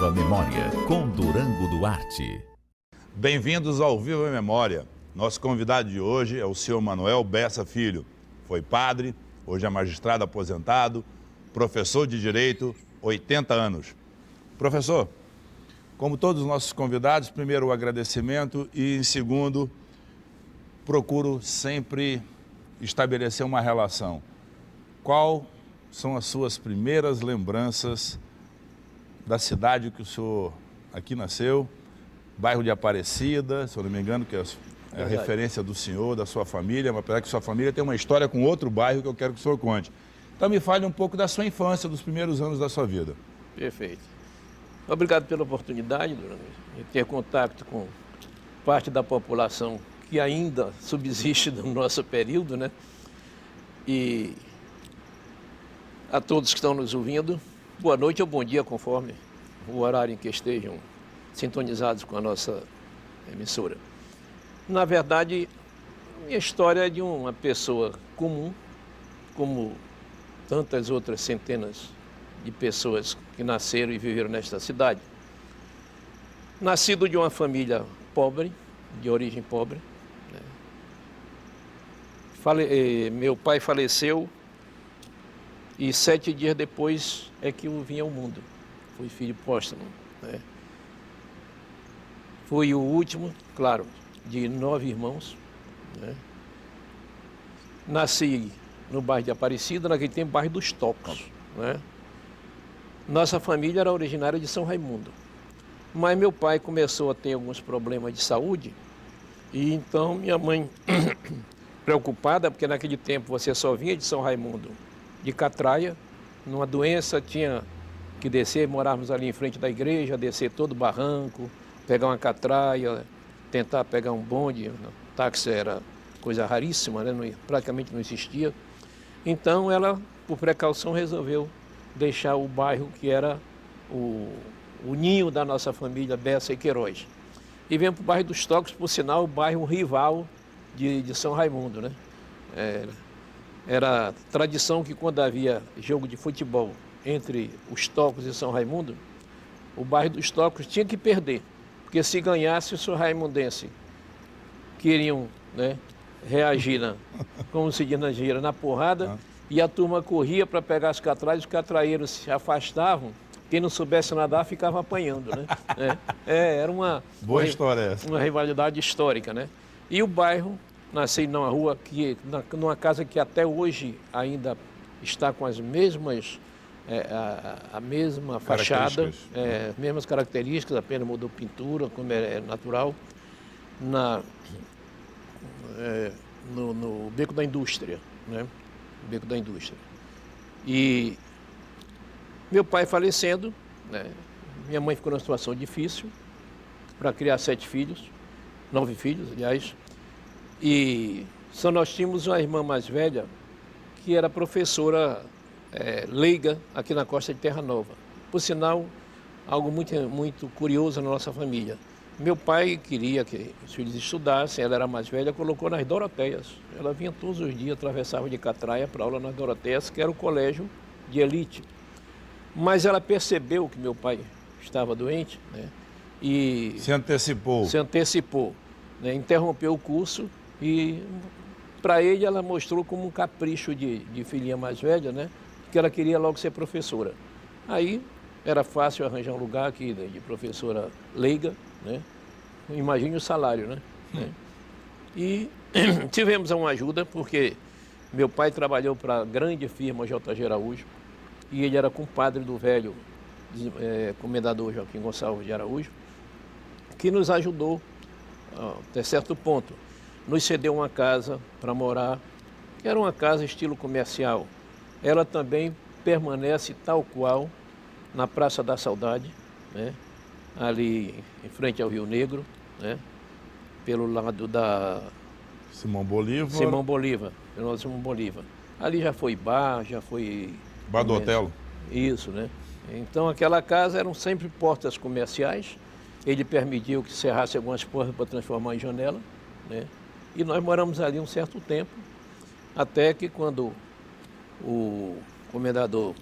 Viva Memória, com Durango Duarte. Bem-vindos ao Viva Memória. Nosso convidado de hoje é o senhor Manuel Bessa Filho. Foi padre, hoje é magistrado aposentado, professor de Direito, 80 anos. Professor, como todos os nossos convidados, primeiro o agradecimento e, em segundo, procuro sempre estabelecer uma relação. Qual são as suas primeiras lembranças da cidade que o senhor aqui nasceu, bairro de Aparecida, se eu não me engano, que é a referência do senhor, da sua família, mas apesar que sua família tem uma história com outro bairro que eu quero que o senhor conte. Então me fale um pouco da sua infância, dos primeiros anos da sua vida. Perfeito. Obrigado pela oportunidade, de ter contato com parte da população que ainda subsiste no nosso período, né? E a todos que estão nos ouvindo, boa noite ou bom dia, conforme o horário em que estejam sintonizados com a nossa emissora. Na verdade, minha história é de uma pessoa comum, como tantas outras centenas de pessoas que nasceram e viveram nesta cidade. Nascido de uma família pobre, de origem pobre. Meu pai faleceu e 7 dias depois é que eu vim ao mundo. Fui filho póstumo, né? Fui o último, claro, de 9 irmãos, né? Nasci no bairro de Aparecida, naquele tempo bairro dos Tocos, né? Nossa família era originária de São Raimundo, mas meu pai começou a ter alguns problemas de saúde e então minha mãe, preocupada, porque naquele tempo você só vinha de São Raimundo de catraia, numa doença tinha que descer, morávamos ali em frente da igreja, descer todo o barranco, pegar uma catraia, tentar pegar um bonde, táxi era coisa raríssima, né? Praticamente não existia. Então ela, por precaução, resolveu deixar o bairro que era o ninho da nossa família, Bessa e Queiroz. E vem para o bairro dos Tocos, por sinal, o bairro rival de São Raimundo, né? Era tradição que quando havia jogo de futebol entre os Tocos e São Raimundo, o bairro dos Tocos tinha que perder, porque se ganhasse o São Raimundense queriam, né, reagir, como se diz na gíria, na porrada, e a turma corria para pegar as catraias, os catraeiros se afastavam, quem não soubesse nadar ficava apanhando, né? Era uma boa história essa. Uma rivalidade histórica, né? E o bairro, nasci numa rua, numa casa que até hoje ainda está com as mesmas, a mesma fachada, mesmas características, apenas mudou pintura, como é natural, no Beco da Indústria, né? Beco da Indústria. E meu pai falecendo, né? Minha mãe ficou numa situação difícil para criar 9 filhos, aliás. E só nós tínhamos uma irmã mais velha que era professora leiga aqui na costa de Terra Nova. Por sinal, algo muito, muito curioso na nossa família. Meu pai queria que os filhos estudassem, ela era mais velha, colocou nas Doroteias. Ela vinha todos os dias, atravessava de catraia para aula nas Doroteias, que era o colégio de elite. Mas ela percebeu que meu pai estava doente, né? E se antecipou, né? Interrompeu o curso e para ele ela mostrou como um capricho de filhinha mais velha, né? Que ela queria logo ser professora. Aí era fácil arranjar um lugar aqui de professora leiga, né? Imagine o salário, né? E tivemos uma ajuda porque meu pai trabalhou para a grande firma J.G. Araújo e ele era compadre do velho comendador Joaquim Gonçalves de Araújo, que nos ajudou até certo ponto. Nos cedeu uma casa para morar, que era uma casa estilo comercial. Ela também permanece tal qual na Praça da Saudade, né? Ali em frente ao Rio Negro, né? Pelo lado da Simão Bolívar. Pelo lado de Simão Bolívar. Ali já foi bar, já foi... Bar do Otelo. Isso, né? Então aquela casa eram sempre portas comerciais. Ele permitiu que cerrasse algumas portas para transformar em janela, né? E nós moramos ali um certo tempo, até que quando o comendador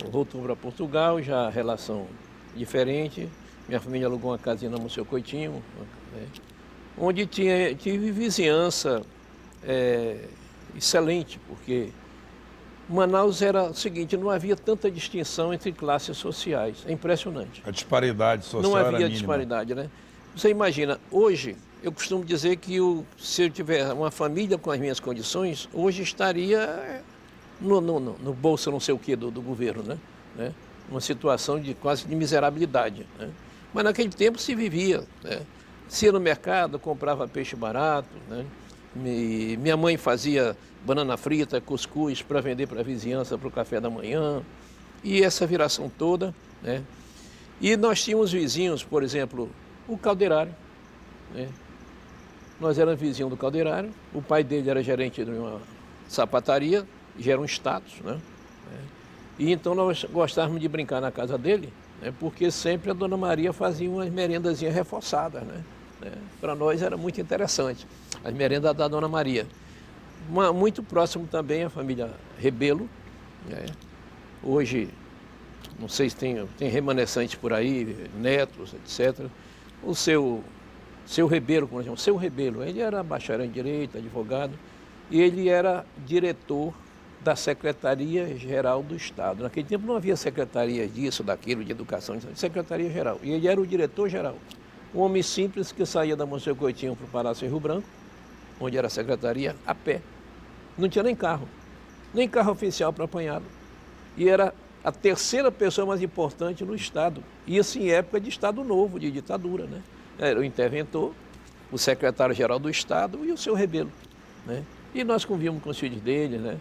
voltou para Portugal, já a relação diferente. Minha família alugou uma casinha no Monsenhor Coitinho, né, onde tive vizinhança excelente, porque Manaus era o seguinte, não havia tanta distinção entre classes sociais. É impressionante. A disparidade social não era havia mínima. disparidade, né? Você imagina, hoje, eu costumo dizer que se eu tiver uma família com as minhas condições, hoje estaria no bolso não sei o quê do governo, né? Uma situação quase de miserabilidade, né? Mas naquele tempo se vivia, né? Se ia no mercado, comprava peixe barato, né? Minha mãe fazia banana frita, cuscuz para vender para a vizinhança, para o café da manhã, e essa viração toda, né? E nós tínhamos vizinhos, por exemplo, o Calderário, né? Nós éramos vizinhos do Calderário, o pai dele era gerente de uma sapataria, gera um status, né? E então nós gostávamos de brincar na casa dele, né? Porque sempre a Dona Maria fazia umas merendazinhas reforçadas, né? Para nós era muito interessante, as merendas da Dona Maria. Muito próximo também a família Rebelo, né? Hoje, não sei se tem remanescentes por aí, netos, etc. O seu Rebelo, como chama, seu Rebelo, ele era bacharel em Direito, advogado, e ele era diretor da Secretaria-Geral do Estado. Naquele tempo não havia secretaria disso, daquilo, de educação, Secretaria-Geral. E ele era o diretor-geral. Um homem simples que saía da Monsenhor Coitinho para o Palácio Rio Branco, onde era a secretaria, a pé. Não tinha nem carro oficial para apanhá-lo. E era a terceira pessoa mais importante no Estado. E assim, em época de Estado Novo, de ditadura, né? Era o interventor, o secretário-geral do Estado e o seu Rebelo, né? E nós convivemos com os filhos dele, né?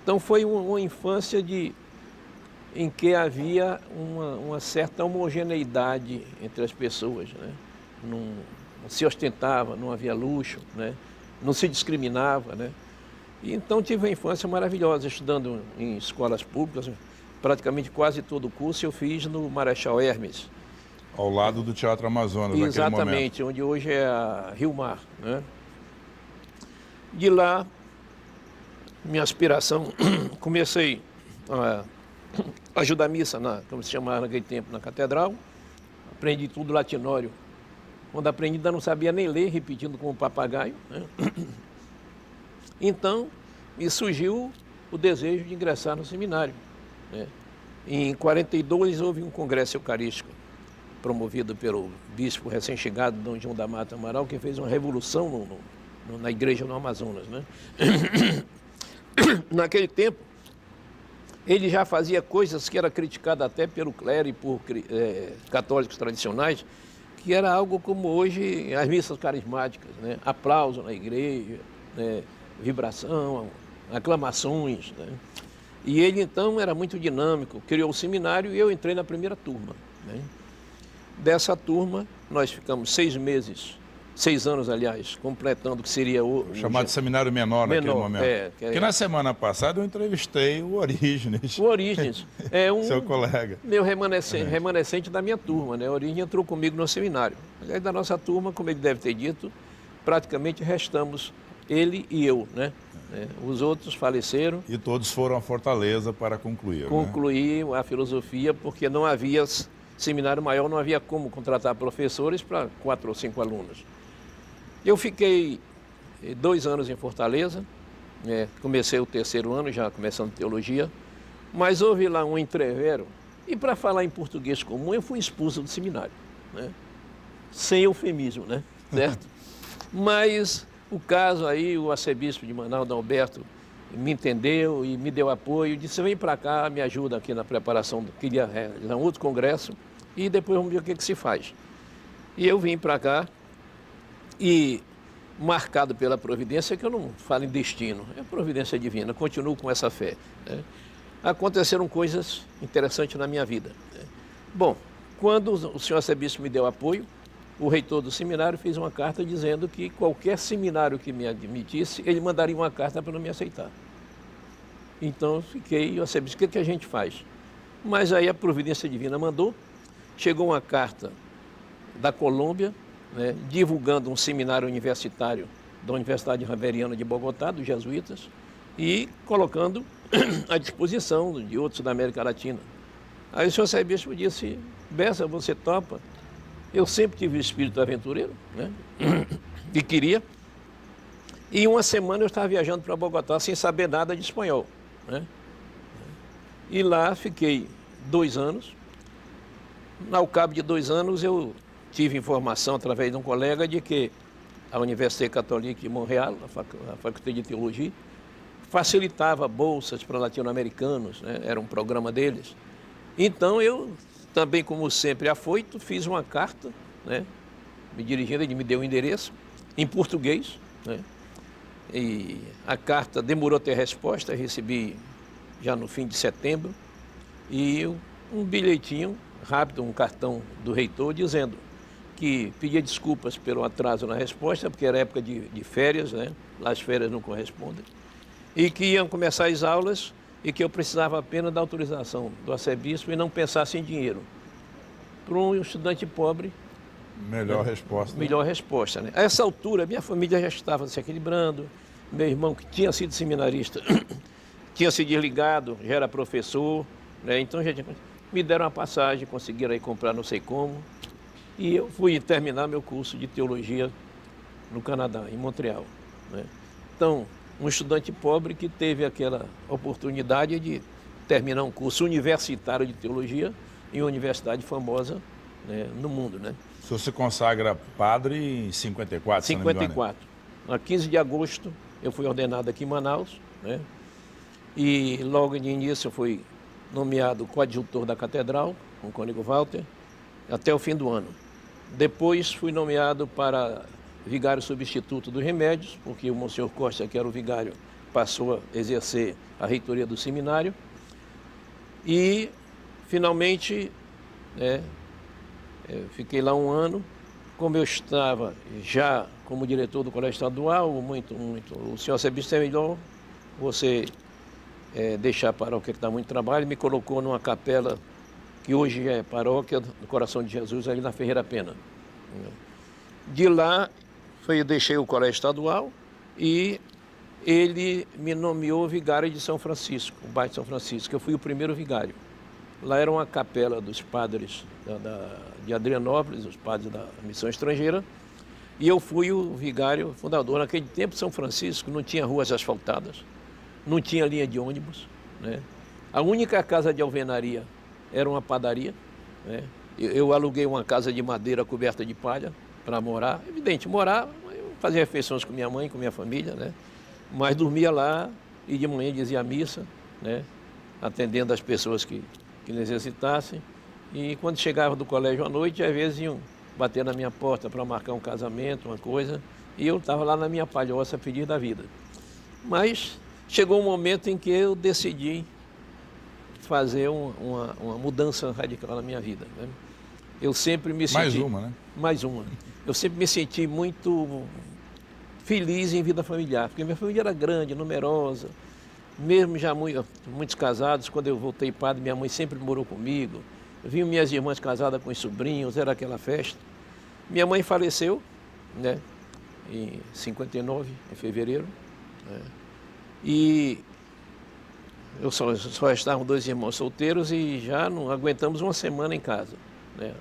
Então foi uma infância em que havia uma certa homogeneidade entre as pessoas, né? Não se ostentava, não havia luxo, né? Não se discriminava, né? E então tive uma infância maravilhosa, estudando em escolas públicas, praticamente quase todo o curso eu fiz no Marechal Hermes. Ao lado do Teatro Amazonas, naquele momento. Exatamente, onde hoje é a Rio Mar, né? De lá, minha aspiração, comecei a ajudar a missa, como se chamava naquele tempo, na catedral. Aprendi tudo latinório. Quando aprendi, ainda não sabia nem ler, repetindo como papagaio, né? Então, me surgiu o desejo de ingressar no seminário, né? Em 42 houve um congresso eucarístico, promovido pelo bispo recém-chegado, Dom João da Mata Amaral, que fez uma revolução na igreja no Amazonas, né? Naquele tempo, ele já fazia coisas que era criticado até pelo clero e por católicos tradicionais, que era algo como hoje as missas carismáticas, né? Aplauso na igreja, né? Vibração, aclamações, né? E ele então era muito dinâmico, criou o seminário e eu entrei na primeira turma, né? Dessa turma, nós ficamos 6 anos, aliás, completando o que seria o chamado seminário menor naquele momento. Porque na semana passada eu entrevistei o Orígenes. O Orígenes é seu colega. Meu remanescente da minha turma, né? O Orígenes entrou comigo no seminário. Aliás, da nossa turma, como ele deve ter dito, praticamente restamos ele e eu, né? Os outros faleceram. E todos foram a Fortaleza para concluir. Concluir, né? A filosofia, porque não havia seminário maior, não havia como contratar professores para 4 ou 5 alunos. Eu fiquei 2 anos em Fortaleza, comecei o 3º ano, já começando teologia, mas houve lá um entrevero, e para falar em português comum, eu fui expulso do seminário, né? Sem eufemismo, né? Certo? Mas o caso aí, o arcebispo de Manaus, D. Alberto, me entendeu e me deu apoio, disse, vem para cá, me ajuda aqui na preparação, queria realizar um outro congresso, e depois vamos ver o que se faz. E eu vim para cá, e marcado pela providência, que eu não falo em destino, é providência divina, continuo com essa fé, né? Aconteceram coisas interessantes na minha vida, né? Bom, quando o senhor arcebispo me deu apoio, o reitor do seminário fez uma carta dizendo que qualquer seminário que me admitisse, ele mandaria uma carta para não me aceitar. Então eu fiquei, o arcebispo, o que a gente faz? Mas aí a providência divina mandou, chegou uma carta da Colômbia, né, divulgando um seminário universitário da Universidade Javeriana de Bogotá, dos jesuítas, e colocando à disposição de outros da América Latina. Aí o senhor arcebispo disse, Bessa, você topa? Eu sempre tive o espírito aventureiro, né? E queria. E uma semana eu estava viajando para Bogotá sem saber nada de espanhol, né? E lá fiquei 2 anos. Ao cabo de 2 anos eu tive informação através de um colega de que a Universidade Católica de Montreal, a Faculdade de Teologia, facilitava bolsas para latino-americanos, né? Era um programa deles. Então eu também, como sempre afoito, fiz uma carta, né? Me dirigindo, ele me deu o endereço, em português, né? E a carta demorou a ter resposta, recebi já no fim de setembro, e um bilhetinho rápido, um cartão do reitor, dizendo que pedia desculpas pelo atraso na resposta, porque era época de férias, né? Lá as férias não correspondem, e que iam começar as aulas e que eu precisava apenas da autorização do arcebispo e não pensasse em dinheiro. Para um estudante pobre, Melhor resposta. melhor resposta, né? A essa altura, minha família já estava se equilibrando, meu irmão, que tinha sido seminarista, tinha se desligado, já era professor, né? Então já tinha... me deram uma passagem, conseguiram aí comprar não sei como, e eu fui terminar meu curso de teologia no Canadá, em Montreal, né? Então, um estudante pobre que teve aquela oportunidade de terminar um curso universitário de teologia em uma universidade famosa, né, no mundo, né? O senhor se consagra padre em 54, se não me engano. 54. A 15 de agosto eu fui ordenado aqui em Manaus, né? E logo de início eu fui nomeado coadjutor da catedral, com o cônego Walter, até o fim do ano. Depois fui nomeado para vigário substituto dos remédios, porque o Monsenhor Costa, que era o vigário, passou a exercer a reitoria do seminário. E, finalmente, né, fiquei lá 1 ano. Como eu estava já como diretor do colégio estadual, o senhor arcebispo, é melhor você deixar a paróquia que dá muito trabalho, me colocou numa capela que hoje é paróquia do Coração de Jesus, ali na Ferreira Pena. De lá, eu deixei o colégio estadual e ele me nomeou vigário de São Francisco, o bairro de São Francisco. Eu fui o primeiro vigário. Lá era uma capela dos padres de Adrianópolis, os padres da missão estrangeira, e eu fui o vigário fundador. Naquele tempo, São Francisco não tinha ruas asfaltadas, não tinha linha de ônibus, né? A única casa de alvenaria era uma padaria, né? Eu aluguei uma casa de madeira coberta de palha para morar. Evidente, morar, eu fazia refeições com minha mãe, com minha família, né? Mas dormia lá e de manhã dizia missa, né? Atendendo as pessoas que necessitassem. E quando chegava do colégio à noite, às vezes iam bater na minha porta para marcar um casamento, uma coisa, e eu estava lá na minha palhoça feliz da vida. Mas chegou um momento em que eu decidi fazer uma mudança radical na minha vida, né? Eu sempre me senti... Mais uma, né? Mais uma. Eu sempre me senti muito feliz em vida familiar, porque minha família era grande, numerosa, mesmo já muitos casados. Quando eu voltei padre, minha mãe sempre morou comigo, vi minhas irmãs casadas com os sobrinhos, era aquela festa. Minha mãe faleceu, né, em 59, em fevereiro, né, e eu só estavam 2 irmãos solteiros e já não aguentamos uma semana em casa, né?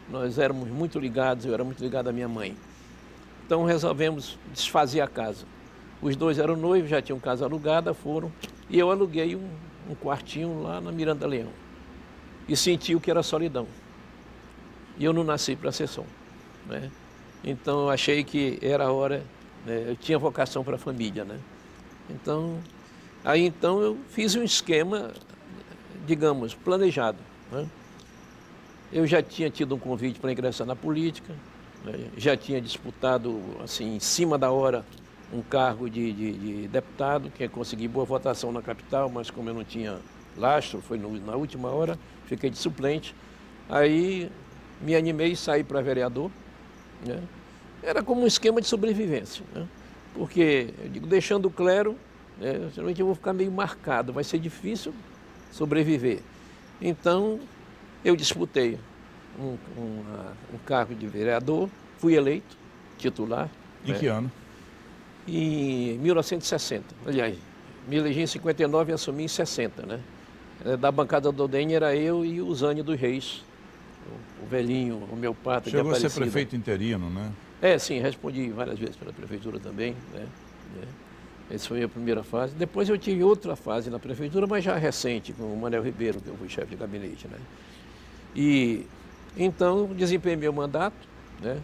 Nós éramos muito ligados, eu era muito ligado à minha mãe. Então resolvemos desfazer a casa. Os 2 eram noivos, já tinham casa alugada, foram, e eu aluguei um quartinho lá na Miranda Leão. E senti o que era solidão. E eu não nasci para ser som, né? Então eu achei que era a hora, né? Eu tinha vocação para a família, né? Então eu fiz um esquema, digamos, planejado, né? Eu já tinha tido um convite para ingressar na política, né? Já tinha disputado, assim, em cima da hora, um cargo de deputado, que consegui boa votação na capital, mas como eu não tinha lastro, foi na última hora, fiquei de suplente. Aí me animei e saí para vereador, né? Era como um esquema de sobrevivência, né? Porque, eu digo, deixando o clero, né, geralmente eu vou ficar meio marcado, vai ser difícil sobreviver. Então, eu disputei um cargo de vereador, fui eleito titular. Em que ano? Em 1960. Aliás, me elegi em 59 e assumi em 60, né? Da bancada do DEM era eu e o Zânio dos Reis, o velhinho homeopata de Chegou a Aparecida. ser prefeito interino, né? Sim, respondi várias vezes pela prefeitura também, né? Essa foi a primeira fase. Depois eu tive outra fase na prefeitura, mas já recente, com o Manuel Ribeiro, que eu fui chefe de gabinete, né? E então desempenhei meu mandato, né?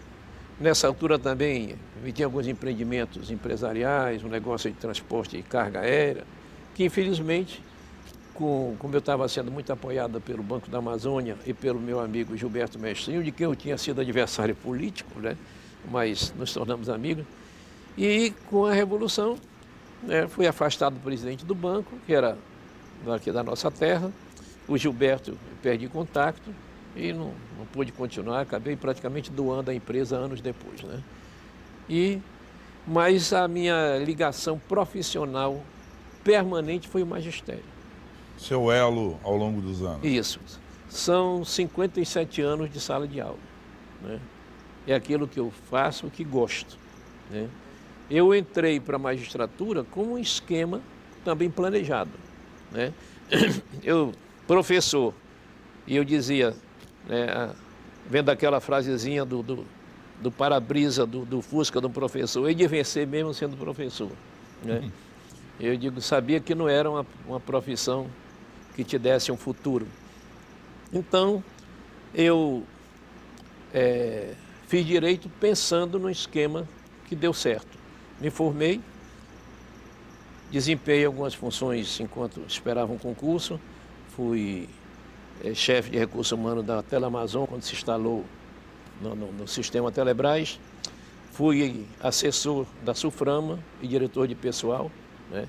Nessa altura também eu tinha alguns empreendimentos empresariais, um negócio de transporte de carga aérea, que infelizmente, como eu estava sendo muito apoiado pelo Banco da Amazônia e pelo meu amigo Gilberto Mestrinho, de quem eu tinha sido adversário político, né? Mas nos tornamos amigos. E com a Revolução, né, fui afastado do presidente do banco, que era daqui da nossa terra. O Gilberto, eu perdi contato e não pude continuar, acabei praticamente doando a empresa anos depois, né? Mas a minha ligação profissional permanente foi o magistério. Seu elo ao longo dos anos. Isso. São 57 anos de sala de aula, né? É aquilo que eu faço, o que gosto, né? Eu entrei para a magistratura com um esquema também planejado, né? Eu, professor, e eu dizia, né, vendo aquela frasezinha do para-brisa do Fusca do professor, eu de vencer mesmo sendo professor, né? Eu digo, sabia que não era uma profissão que te desse um futuro. Então, eu fiz direito pensando no esquema que deu certo. Me formei, desempenhei algumas funções enquanto esperava um concurso, fui chefe de recursos humanos da Telamazon, quando se instalou no sistema Telebrás, fui assessor da Suframa e diretor de pessoal, né?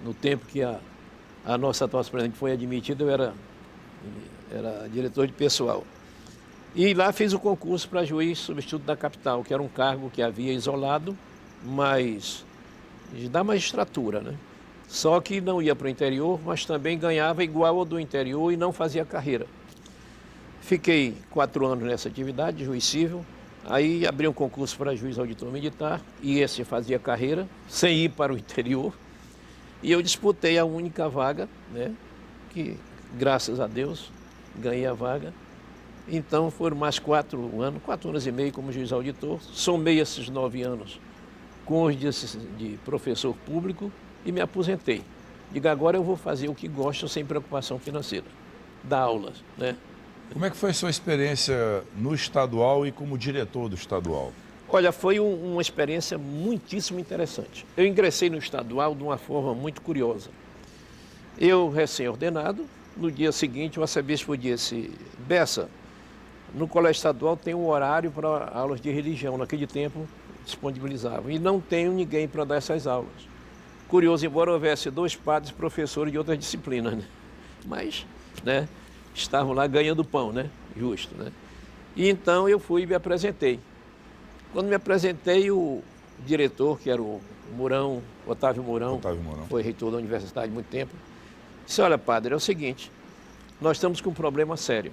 No tempo que a nossa atual presidente foi admitida, eu era diretor de pessoal. E lá fiz o concurso para juiz substituto da capital, que era um cargo que havia isolado, mas da magistratura, né? Só que não ia para o interior, mas também ganhava igual ao do interior e não fazia carreira. Fiquei 4 anos nessa atividade, juiz civil, aí abri um concurso para juiz auditor militar, e esse fazia carreira, sem ir para o interior, e eu disputei a única vaga, né? Que, graças a Deus, ganhei a vaga. Então foram mais 4 anos e meio como juiz auditor, somei esses 9 anos com os de professor público e me aposentei. Digo, agora eu vou fazer o que gosto sem preocupação financeira, dar aulas, né? Como é que foi a sua experiência no estadual e como diretor do estadual? Olha, foi uma experiência muitíssimo interessante. Eu ingressei no estadual de uma forma muito curiosa. Eu, recém-ordenado, no dia seguinte o arcebispo disse, Bessa, no colégio estadual tem um horário para aulas de religião, naquele tempo disponibilizavam, e não tenho ninguém para dar essas aulas. Curioso, embora houvesse 2 padres professores de outras disciplinas, né? Mas, né, estavam lá ganhando pão, né? Justo, né? E então eu fui e me apresentei. Quando me apresentei, o diretor, que era o Mourão, Otávio Mourão, foi reitor da universidade há muito tempo, disse, olha, padre, é o seguinte, nós estamos com um problema sério.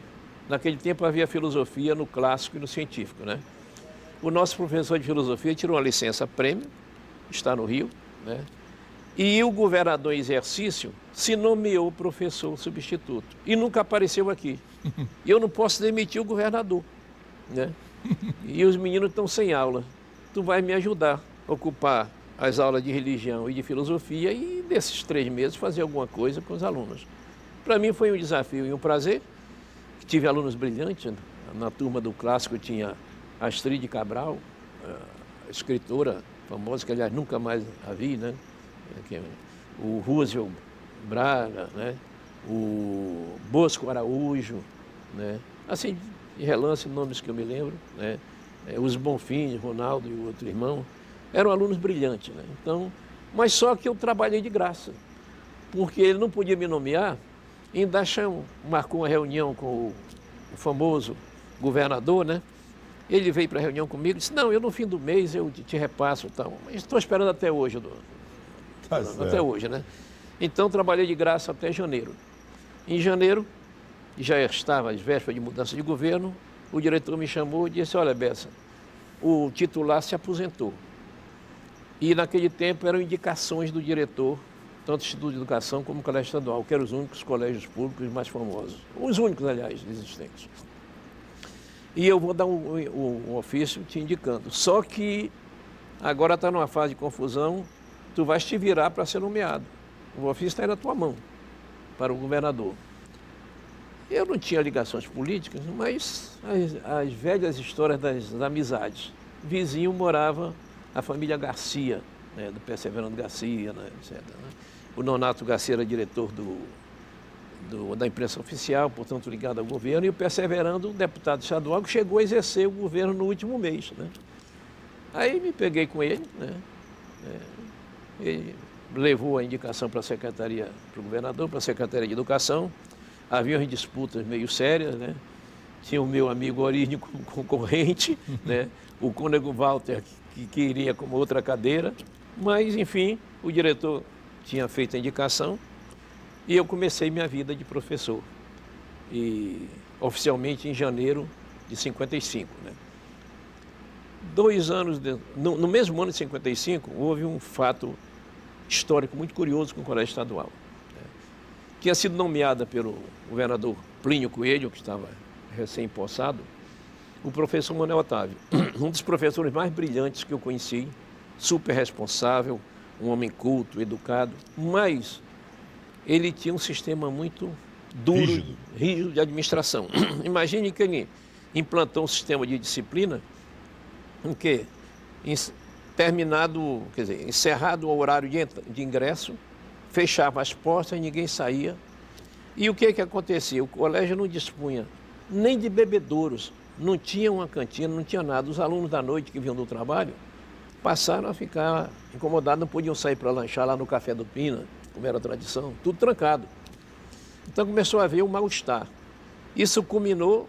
Naquele tempo havia filosofia no clássico e no científico, né? O nosso professor de filosofia tirou uma licença-prêmio, está no Rio, né? E o governador em exercício se nomeou professor substituto e nunca apareceu aqui. E eu não posso demitir o governador, né? E os meninos estão sem aula. Tu vai me ajudar a ocupar as aulas de religião e de filosofia e nesses 3 meses fazer alguma coisa com os alunos. Para mim foi um desafio e um prazer. Tive alunos brilhantes. Na turma do clássico tinha a Astrid Cabral, a escritora famosa, que aliás nunca mais a vi, né? O Roosevelt Braga, né? O Bosco Araújo, né? Assim, de relance, nomes que eu me lembro, né? Os Bonfim, Ronaldo e o outro irmão, eram alunos brilhantes, né? Então, mas só que eu trabalhei de graça, porque ele não podia me nomear, ainda marcou uma reunião com o famoso governador, né? Ele veio para a reunião comigo e disse, não, eu no fim do mês eu te repasso, tal. Mas estou esperando até hoje, até hoje, né? Então trabalhei de graça até janeiro. Em janeiro, já estava às vésperas de mudança de governo, o diretor me chamou e disse, olha, Bessa, o titular se aposentou. E naquele tempo eram indicações do diretor, tanto Instituto de Educação como o Colégio Estadual, que eram os únicos colégios públicos mais famosos. Os únicos, aliás, existentes. e eu vou dar um ofício te indicando. Só que agora está numa fase de confusão, tu vais te virar para ser nomeado. O ofício está aí na tua mão, para o governador. Eu não tinha ligações políticas, mas as velhas histórias das amizades. Vizinho morava a família Garcia, né, do Perseverando Garcia, né, etc. Né? O Nonato Garcia era diretor da imprensa oficial, portanto ligado ao governo, e o Perseverando, deputado estadual, que chegou a exercer o governo no último mês. Né? Aí me peguei com ele, né? Ele levou a indicação para a secretaria, para o governador, para a Secretaria de Educação. Havia umas disputas meio sérias, né? Tinha o meu amigo Orígio como concorrente, né? O cônego Walter, que queria como outra cadeira, mas, enfim, o diretor tinha feito a indicação e eu comecei minha vida de professor, e oficialmente em janeiro de 55. Né? 2 anos, no mesmo ano de 55, houve um fato histórico muito curioso com o Colégio Estadual. Tinha sido nomeada pelo governador Plínio Coelho, que estava recém-possado, o professor Manuel Otávio, um dos professores mais brilhantes que eu conheci, super responsável, um homem culto, educado, mas ele tinha um sistema muito duro, rígido de administração. Imagine que ele implantou um sistema de disciplina em que, encerrado o horário de ingresso, fechava as portas e ninguém saía. E o que acontecia? O colégio não dispunha nem de bebedouros, não tinha uma cantina, não tinha nada. Os alunos da noite que vinham do trabalho passaram a ficar incomodados, não podiam sair para lanchar lá no Café do Pina, como era a tradição, tudo trancado. Então começou a haver um mal-estar. Isso culminou,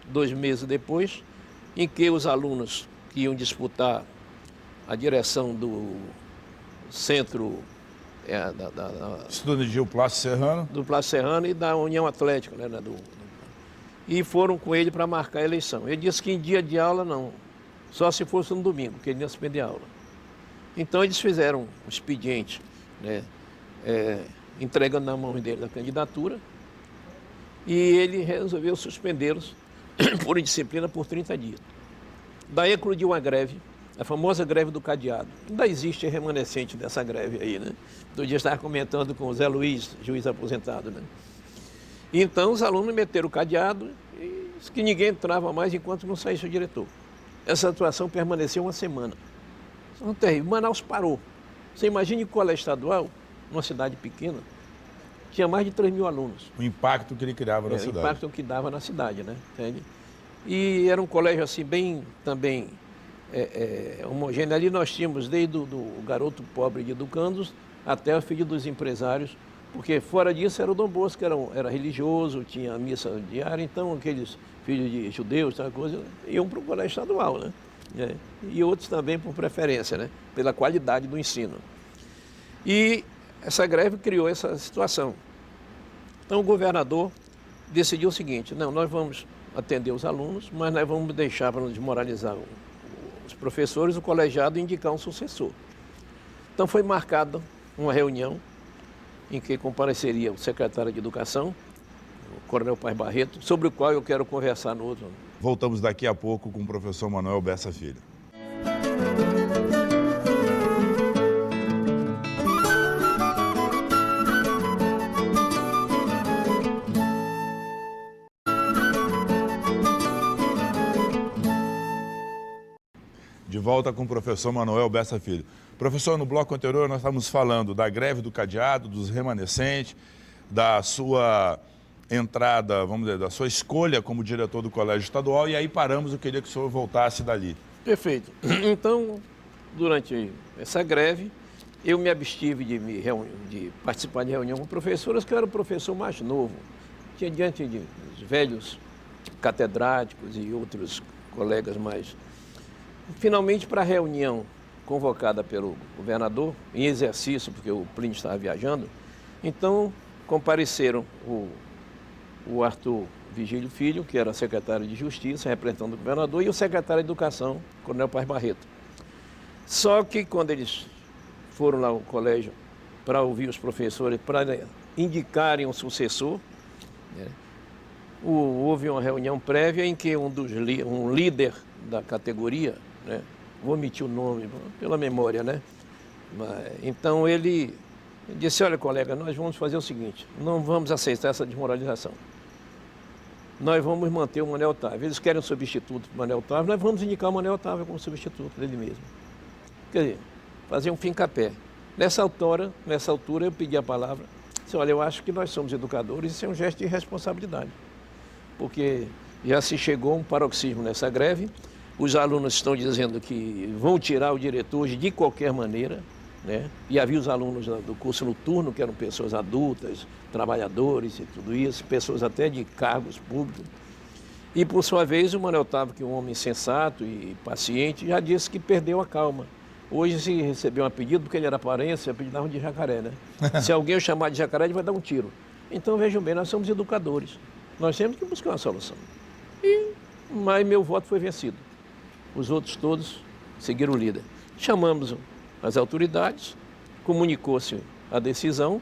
2 meses depois, em que os alunos que iam disputar a direção do centro Estudantil Plácio Serrano. Do Plácio Serrano e da União Atlética, né? E foram com ele para marcar a eleição. Ele disse que em dia de aula não, só se fosse no domingo, que ele ia suspender a aula. Então eles fizeram um expediente, né? Entregando na mão dele a candidatura, e ele resolveu suspendê-los por indisciplina por 30 dias. Daí eclodiu uma greve, a famosa greve do cadeado. Ainda existe remanescente dessa greve aí, né? Do dia eu estava comentando com o Zé Luiz, juiz aposentado, né? E então os alunos meteram o cadeado e disse que ninguém entrava mais enquanto não saísse o diretor. Essa situação permaneceu 1 semana. Não terrível. Manaus parou. Você imagine que o colégio estadual, numa cidade pequena, tinha mais de 3 mil alunos. O impacto que ele criava na cidade. O impacto que dava na cidade, né? Entende? E era um colégio assim bem também homogêneo. Ali nós tínhamos desde o garoto pobre de educandos até o filho dos empresários, porque fora disso era o Dom Bosco, era religioso, tinha missa diária, então aqueles filhos de judeus, tal coisa, iam para o colégio estadual, né? E outros também por preferência, né? Pela qualidade do ensino. E essa greve criou essa situação. Então o governador decidiu o seguinte: não, nós vamos atender os alunos, mas nós vamos deixar, para não desmoralizar os professores, o colegiado indicar um sucessor. Então foi marcada uma reunião em que compareceria o secretário de Educação, o Coronel Paz Barreto, sobre o qual eu quero conversar no outro. Voltamos daqui a pouco com o professor Manuel Bessa Filho. De volta com o professor Manuel Bessa Filho. Professor, no bloco anterior nós estávamos falando da greve do cadeado, dos remanescentes, da sua entrada, vamos dizer, da sua escolha como diretor do Colégio Estadual, e aí paramos, eu queria que o senhor voltasse dali. Perfeito. Então, durante essa greve, eu me abstive de participar de reunião com professoras, que eu era o professor mais novo. Tinha diante de velhos catedráticos e outros colegas mais. Finalmente, para a reunião convocada pelo governador, em exercício, porque o Plínio estava viajando, então compareceram o Arthur Vigílio Filho, que era secretário de Justiça, representando o governador, e o secretário de Educação, Coronel Paz Barreto. Só que quando eles foram lá ao colégio para ouvir os professores, para indicarem um sucessor, né, houve uma reunião prévia em que um líder da categoria, né, vou omitir o nome pela memória, né? Então ele disse, olha colega, nós vamos fazer o seguinte, não vamos aceitar essa desmoralização. Nós vamos manter o Manuel Otávio. Eles querem um substituto para o Manuel Otávio, nós vamos indicar o Manuel Otávio como substituto dele mesmo. Quer dizer, fazer um fim-capé. Nessa altura eu pedi a palavra. Disse, olha, eu acho que nós somos educadores e isso é um gesto de responsabilidade. Porque já se chegou a um paroxismo nessa greve, os alunos estão dizendo que vão tirar o diretor de qualquer maneira, né? E havia os alunos do curso noturno, que eram pessoas adultas, trabalhadores e tudo isso, pessoas até de cargos públicos. E, por sua vez, o Manuel Otávio, que é um homem sensato e paciente, já disse que perdeu a calma. Hoje, se recebeu um pedido, porque ele era aparência, apelidavam de jacaré, né? Se alguém o chamar de jacaré, ele vai dar um tiro. Então, vejam bem, nós somos educadores. Nós temos que buscar uma solução. Mas meu voto foi vencido. Os outros todos seguiram o líder. Chamamos as autoridades, comunicou-se a decisão,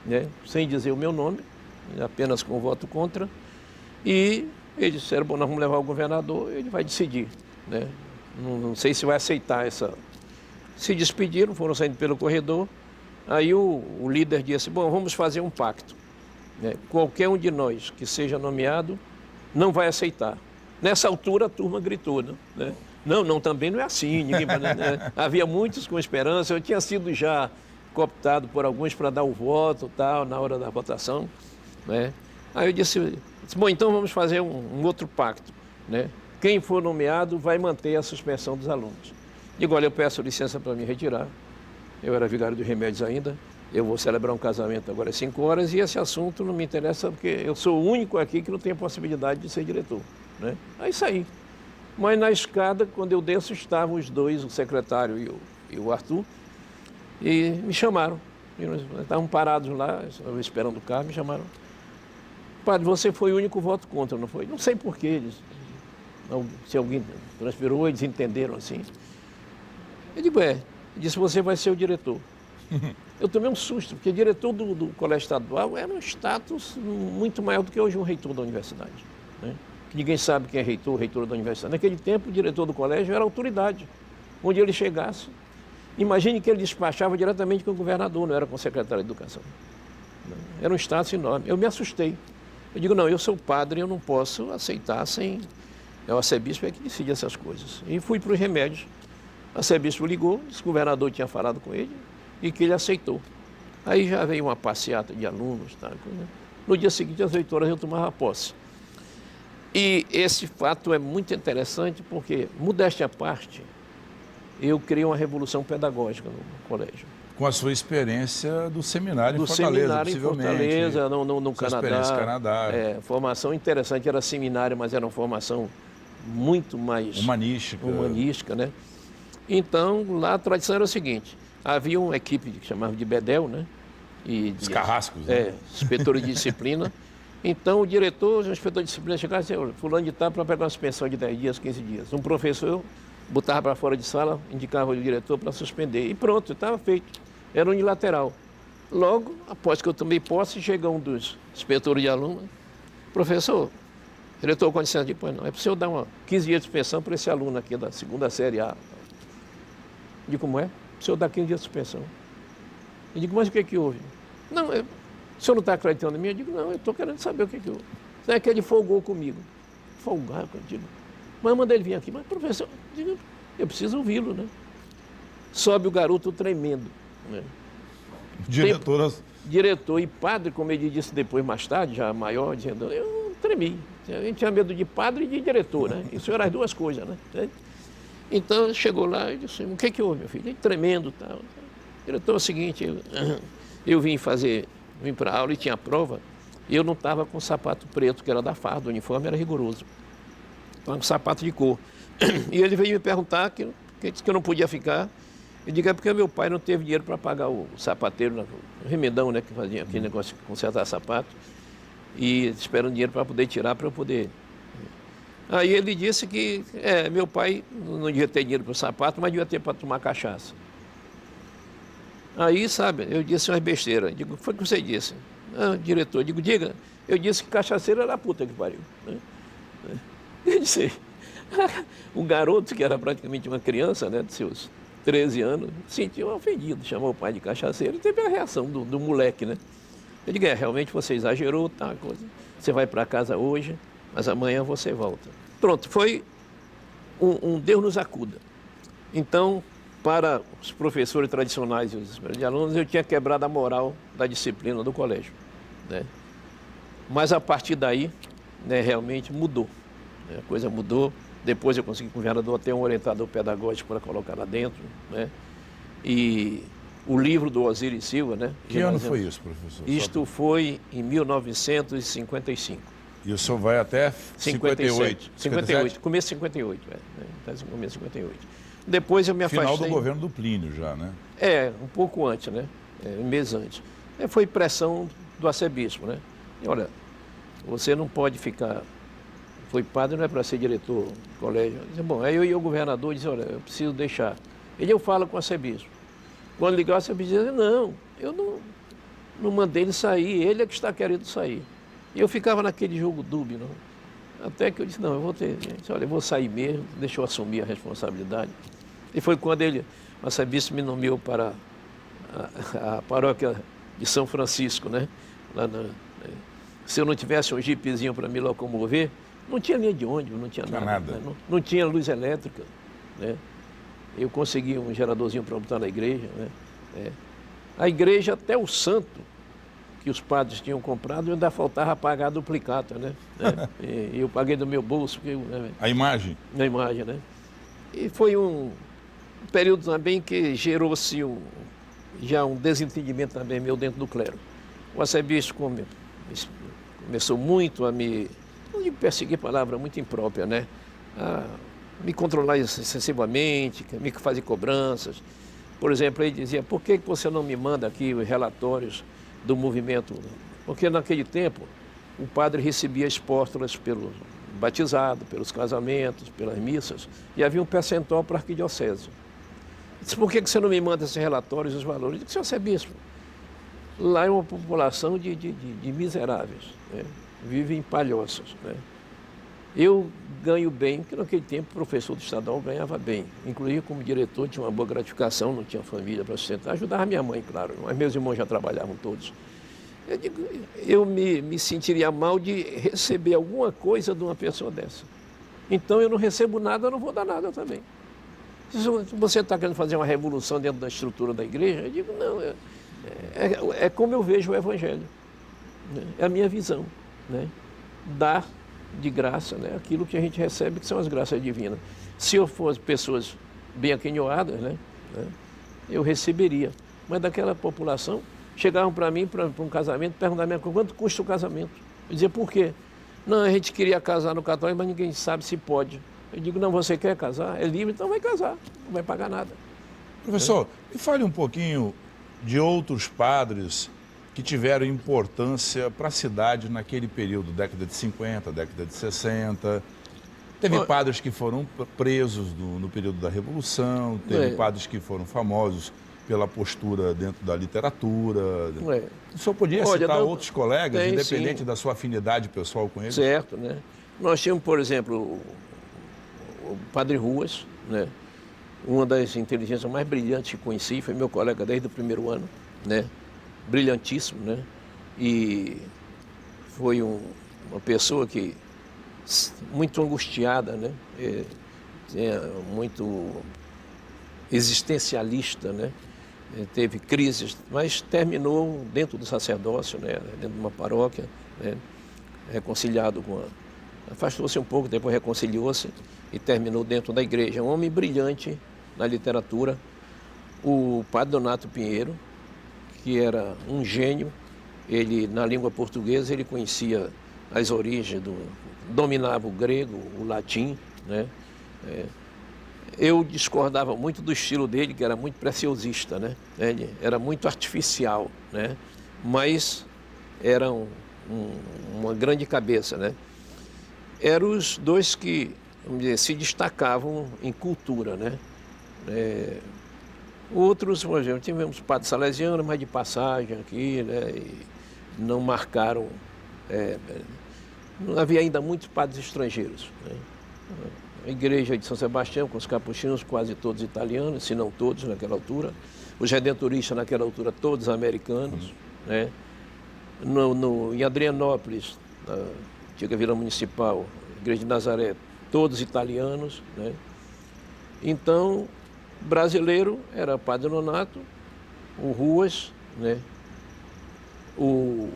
né, sem dizer o meu nome, apenas com voto contra, e eles disseram, bom, nós vamos levar o governador, ele vai decidir, né? Não sei se vai aceitar essa... Se despediram, foram saindo pelo corredor, aí o líder disse, bom, vamos fazer um pacto, né? Qualquer um de nós que seja nomeado não vai aceitar. Nessa altura a turma gritou, né? Não, também não é assim, ninguém, né? Havia muitos com esperança, eu tinha sido já cooptado por alguns para dar o voto, tal, na hora da votação, né? Aí eu disse, bom, então vamos fazer um outro pacto, né? Quem for nomeado vai manter a suspensão dos alunos. Digo, olha, eu peço licença para me retirar, eu era vigário de remédios ainda, eu vou celebrar um casamento agora às 5 horas e esse assunto não me interessa porque eu sou o único aqui que não tem a possibilidade de ser diretor, né? Aí saí. Mas na escada, quando eu desço, estavam os dois, o secretário e o Arthur, e me chamaram. Estavam parados lá, esperando o carro, me chamaram. Padre, você foi o único voto contra, não foi? Não sei porquê, se alguém transpirou, eles entenderam assim. Eu digo, ele disse, você vai ser o diretor. Eu tomei um susto, porque diretor do colégio estadual era um status muito maior do que hoje um reitor da universidade, né? Ninguém sabe quem é reitor, reitora da universidade. Naquele tempo, o diretor do colégio era autoridade. Onde ele chegasse, imagine que ele despachava diretamente com o governador, não era com o secretário de Educação. Era um status enorme. Eu me assustei. Eu digo, não, eu sou padre, eu não posso aceitar sem... O arcebispo é que decide essas coisas. E fui para os remédios. O arcebispo ligou, disse que o governador tinha falado com ele e que ele aceitou. Aí já veio uma passeata de alunos. Tá? No dia seguinte, às 8 horas, eu tomava posse. E esse fato é muito interessante porque, modéstia à parte, eu criei uma revolução pedagógica no colégio. Com a sua experiência do seminário em Fortaleza, seminário possivelmente. Em Fortaleza, no Canadá. Experiência no Canadá. Formação interessante, era seminário, mas era uma formação muito mais... Humanística, né? Então, lá a tradição era o seguinte, havia uma equipe que chamava de Bedel, né? Os carrascos, né? Inspetores de disciplina. Então, o diretor, o inspetor de disciplina chegava e dizia, fulano de tal para pegar uma suspensão de 10 dias, 15 dias. Um professor botava para fora de sala, indicava o diretor para suspender. E pronto, estava feito. Era unilateral. Logo, após que eu tomei posse, chega um dos inspetores de aluno. Professor, diretor, com licença, depois não. É para o senhor dar 15 dias de suspensão para esse aluno aqui da segunda série A. Eu digo, como é? Para o senhor dar 15 dias de suspensão. Eu digo, mas o que houve? Não, o senhor não está acreditando em mim? Eu digo, não, eu estou querendo saber o que houve. É que ele folgou comigo. Folgar, eu digo. Mas manda ele vir aqui. Mas, professor, eu preciso ouvi-lo, né? Sobe o garoto tremendo, né? Diretor e padre, como ele disse depois, mais tarde, já maior, dizendo, eu tremi. A gente tinha medo de padre e de diretor, né? Isso eram as duas coisas, né? Então, chegou lá e disse, o que houve, meu filho? Ele tremendo, tal. Diretor, é o seguinte, eu vim para a aula e tinha prova, e eu não estava com sapato preto, que era da farda, o uniforme era rigoroso. Estava com sapato de cor. E ele veio me perguntar, que disse que eu não podia ficar. Eu digo, é porque meu pai não teve dinheiro para pagar o sapateiro, o remendão, né, que fazia aquele negócio de consertar sapato, e esperando dinheiro para poder tirar, para eu poder... Aí ele disse que meu pai não devia ter dinheiro para o sapato, mas devia ter para tomar cachaça. Aí, sabe, eu disse umas besteiras. Digo, foi o que você disse? Ah, diretor, eu digo, diga, eu disse que cachaceiro era a puta que pariu. Né? Eu disse, o garoto, que era praticamente uma criança, né, de seus 13 anos, se sentiu ofendido, chamou o pai de cachaceiro e teve a reação do moleque, né? Eu digo, realmente você exagerou, tá, coisa. Você vai para casa hoje, mas amanhã você volta. Pronto, foi um Deus nos acuda. Então, para os professores tradicionais e os alunos, eu tinha quebrado a moral da disciplina do colégio, né? Mas a partir daí, né, realmente mudou. Né? A coisa mudou. Depois eu consegui com o governador ter um orientador pedagógico para colocar lá dentro, né? E o livro do Osiris Silva, né? Que ano foi isso, professor? Isto foi em 1955. E o senhor vai até 58? 58, começo de 58, né? Começo de 58. Depois eu me afastei. Final do governo do Plínio já, né? Um pouco antes, né? Um mês antes. Foi pressão do arcebispo, né? E, olha, você não pode ficar... Foi padre, não é para ser diretor do colégio. Eu disse, bom, aí eu e o governador disse, olha, eu preciso deixar. Eu falo com o arcebispo. Quando ligar, o arcebispo dizia, não, eu não mandei ele sair, ele é que está querendo sair. E eu ficava naquele jogo dúbio, não? Até que eu disse, não, eu vou ter, gente, olha, eu vou sair mesmo, deixa eu assumir a responsabilidade. E foi quando o arcebispo me nomeou para a paróquia de São Francisco, né? Se eu não tivesse um jipezinho para me locomover, não tinha linha de ônibus, não tinha nada. Né? Não tinha luz elétrica, né? Eu consegui um geradorzinho para botar na igreja, né? A igreja, até o santo que os padres tinham comprado, ainda faltava pagar a duplicata, né? E eu paguei do meu bolso. A imagem? Na imagem, né? E foi um período também que gerou-se já um desentendimento também meu dentro do clero. O arcebispo começou muito a me... Não digo perseguir, palavra muito imprópria, né? A me controlar excessivamente, me fazer cobranças. Por exemplo, ele dizia, por que você não me manda aqui os relatórios do movimento? Porque naquele tempo o padre recebia espóstulas pelo batizado, pelos casamentos, pelas missas, e havia um percentual para a arquidiocese. Ele disse, por que você não me manda esses relatórios e os valores? Eu disse, senhor arcebispo, lá é uma população de miseráveis, né? Vive em palhoças, né? Eu ganho bem, porque naquele tempo o professor do estadual ganhava bem. Inclusive como diretor, tinha uma boa gratificação, não tinha família para sustentar. Ajudava minha mãe, claro, mas meus irmãos já trabalhavam todos. Eu me sentiria mal de receber alguma coisa de uma pessoa dessa. Então eu não recebo nada, eu não vou dar nada também. Se você está querendo fazer uma revolução dentro da estrutura da igreja, eu digo, não, é como eu vejo o evangelho. Né? É a minha visão, né? Dar de graça, né? Aquilo que a gente recebe, que são as graças divinas. Se eu fosse pessoas bem aquinhoadas, né? Eu receberia. Mas daquela população, chegavam para mim, para um casamento, perguntavam quanto custa o casamento. Eu dizia, por quê? Não, a gente queria casar no católico, mas ninguém sabe se pode. Eu digo, não, você quer casar? É livre, então vai casar, não vai pagar nada. Professor, me fale um pouquinho de outros padres que tiveram importância para a cidade naquele período, década de 50, década de 60. Teve padres que foram presos no período da Revolução, teve padres que foram famosos pela postura dentro da literatura. O senhor podia citar outros colegas, independente da sua afinidade pessoal com eles? Certo, né? Nós tínhamos, por exemplo, o padre Ruas, né? Uma das inteligências mais brilhantes que conheci, foi meu colega desde o primeiro ano, né? Brilhantíssimo, né? E foi uma pessoa que muito angustiada, né? Muito existencialista, né? Teve crises, mas terminou dentro do sacerdócio, né? Dentro de uma paróquia, né? Reconciliado com afastou-se um pouco, depois reconciliou-se e terminou dentro da igreja. Um homem brilhante na literatura, o padre Donato Pinheiro, que era um gênio. Ele, na língua portuguesa, ele conhecia as origens, dominava o grego, o latim, né? Eu discordava muito do estilo dele, que era muito preciosista, né? Ele era muito artificial, né? Mas era uma grande cabeça, né? Eram os dois que, vamos dizer, se destacavam em cultura, né? Outros, por exemplo, tivemos padre salesiano, mas de passagem aqui, né? não marcaram, não havia ainda muitos padres estrangeiros, né? A igreja de São Sebastião, com os capuchinhos, quase todos italianos, se não todos naquela altura. Os redentoristas naquela altura, todos americanos, né? Em Adrianópolis, na antiga Vila Municipal, Igreja de Nazaré, todos italianos, né? Então, brasileiro era Padre Nonato, o Ruas, né? O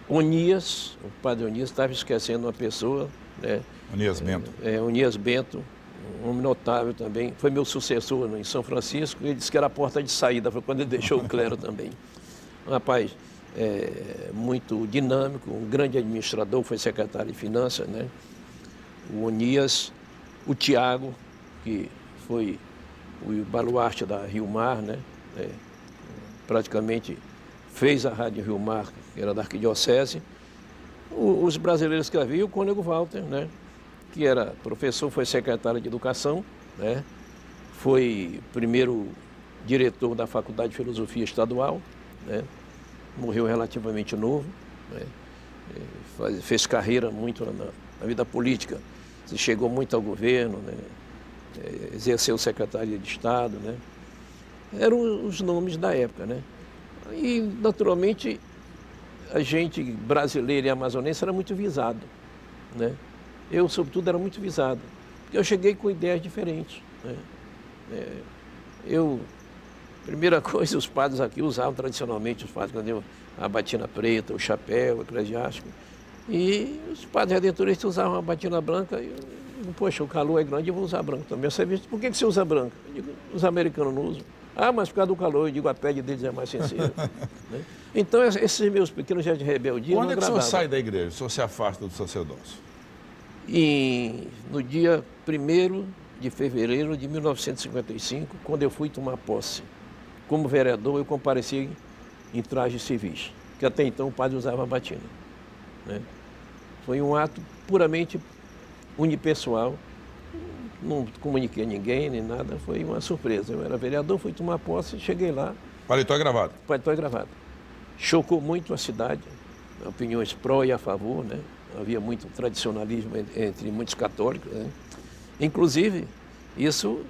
Onias, o Padre Onias, estava esquecendo uma pessoa, né? Onias Bento. Onias Bento, um homem notável também, foi meu sucessor em São Francisco, ele disse que era a porta de saída, foi quando ele deixou o clero também. Um rapaz muito dinâmico, um grande administrador, foi secretário de Finanças, né? O Onias, o Tiago, que foi o baluarte da Rio Mar, né? Praticamente fez a Rádio Rio Mar, que era da Arquidiocese. Os brasileiros que havia, o Cônego Walter, né? Que era professor, foi secretário de Educação, né? Foi primeiro diretor da Faculdade de Filosofia Estadual, né? Morreu relativamente novo, né? Fez carreira muito na vida política, se chegou muito ao governo, né? Exerceu secretaria de Estado, né? Eram os nomes da época, né? E, naturalmente, a gente brasileira e amazonense era muito visado, né? Eu, sobretudo, era muito visado, porque eu cheguei com ideias diferentes, né? Primeira coisa, os padres aqui usavam tradicionalmente, os padres, quando a batina preta, o chapéu eclesiástico, e os padres redentoristas usavam a batina branca, e poxa, o calor é grande, eu vou usar branco também. Você diz, por que você usa branco? Eu digo, os americanos não usam. Ah, mas por causa do calor, eu digo, a pele deles é mais sensível. Né? Então, esses meus pequenos gestos de rebeldia Quando não é que o agradavam. senhor sai da igreja? O senhor se afasta do sacerdócio? No dia 1º de fevereiro de 1955, quando eu fui tomar posse como vereador, eu compareci em trajes civis, que até então o padre usava batina, né? Foi um ato puramente unipessoal, não comuniquei a ninguém, nem nada, foi uma surpresa. Eu era vereador, fui tomar posse, cheguei lá. Paletó é gravado? Paletó é gravado. Chocou muito a cidade, opiniões pró e a favor, né? Havia muito tradicionalismo entre muitos católicos, né? Inclusive, isso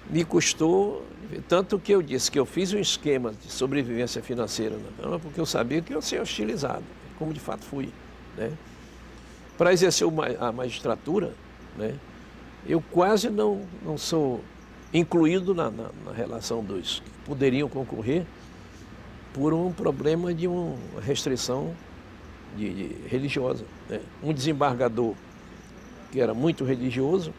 me custou, tanto que eu disse que eu fiz um esquema de sobrevivência financeira na Câmara, porque eu sabia que eu ia ser hostilizado, como de fato fui, né? Para exercer a magistratura, né, eu quase não sou incluído na relação dos que poderiam concorrer por um problema de uma restrição religiosa, né? Um desembargador que era muito religioso,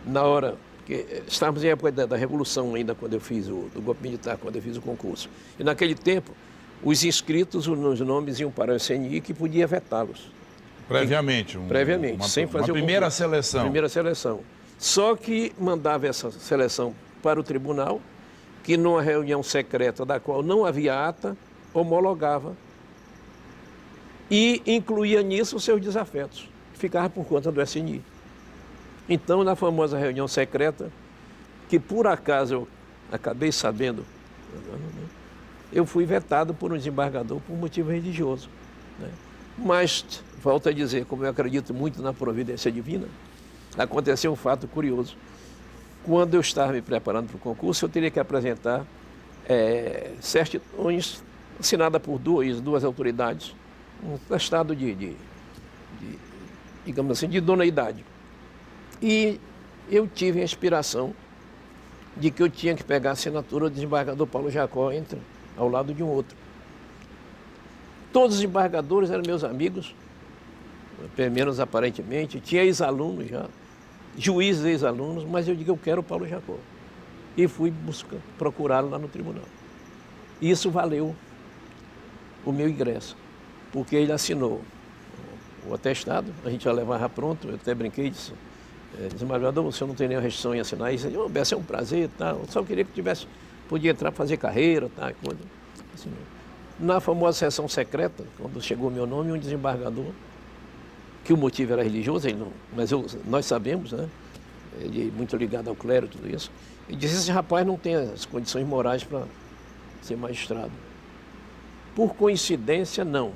na hora que estávamos em época da Revolução ainda, quando eu fiz do golpe militar, quando eu fiz o concurso. E naquele tempo, os inscritos, os nomes iam para o CNI que podia vetá-los. Previamente? Sem fazer uma primeira seleção. Primeira seleção. Só que mandava essa seleção para o tribunal, que numa reunião secreta da qual não havia ata, homologava e incluía nisso os seus desafetos, que ficavam por conta do SNI. Então, na famosa reunião secreta, que por acaso eu acabei sabendo, eu fui vetado por um desembargador por motivo religioso, né? Mas, volto a dizer, como eu acredito muito na providência divina, aconteceu um fato curioso. Quando eu estava me preparando para o concurso, eu teria que apresentar certidões assinadas por duas autoridades, um atestado digamos assim, de idoneidade. E eu tive a inspiração de que eu tinha que pegar a assinatura do desembargador Paulo Jacó ao lado de um outro. Todos os desembargadores eram meus amigos, pelo menos aparentemente, tinha ex-alunos já, juízes ex-alunos, mas eu digo, eu quero o Paulo Jacó. E fui procurá-lo lá no tribunal. E isso valeu o meu ingresso, porque ele assinou o atestado, a gente já levava pronto, eu até brinquei disso. Desembargador, o senhor não tem nenhuma restrição em assinar isso? Eu disse, é um prazer, tá? Eu só queria que podia entrar para fazer carreira, tá? Assinou. Na famosa sessão secreta, quando chegou o meu nome, um desembargador, que o motivo era religioso, ele não, mas nós sabemos, né? Ele é muito ligado ao clero e tudo isso. Ele disse, esse rapaz não tem as condições morais para ser magistrado. Por coincidência, não.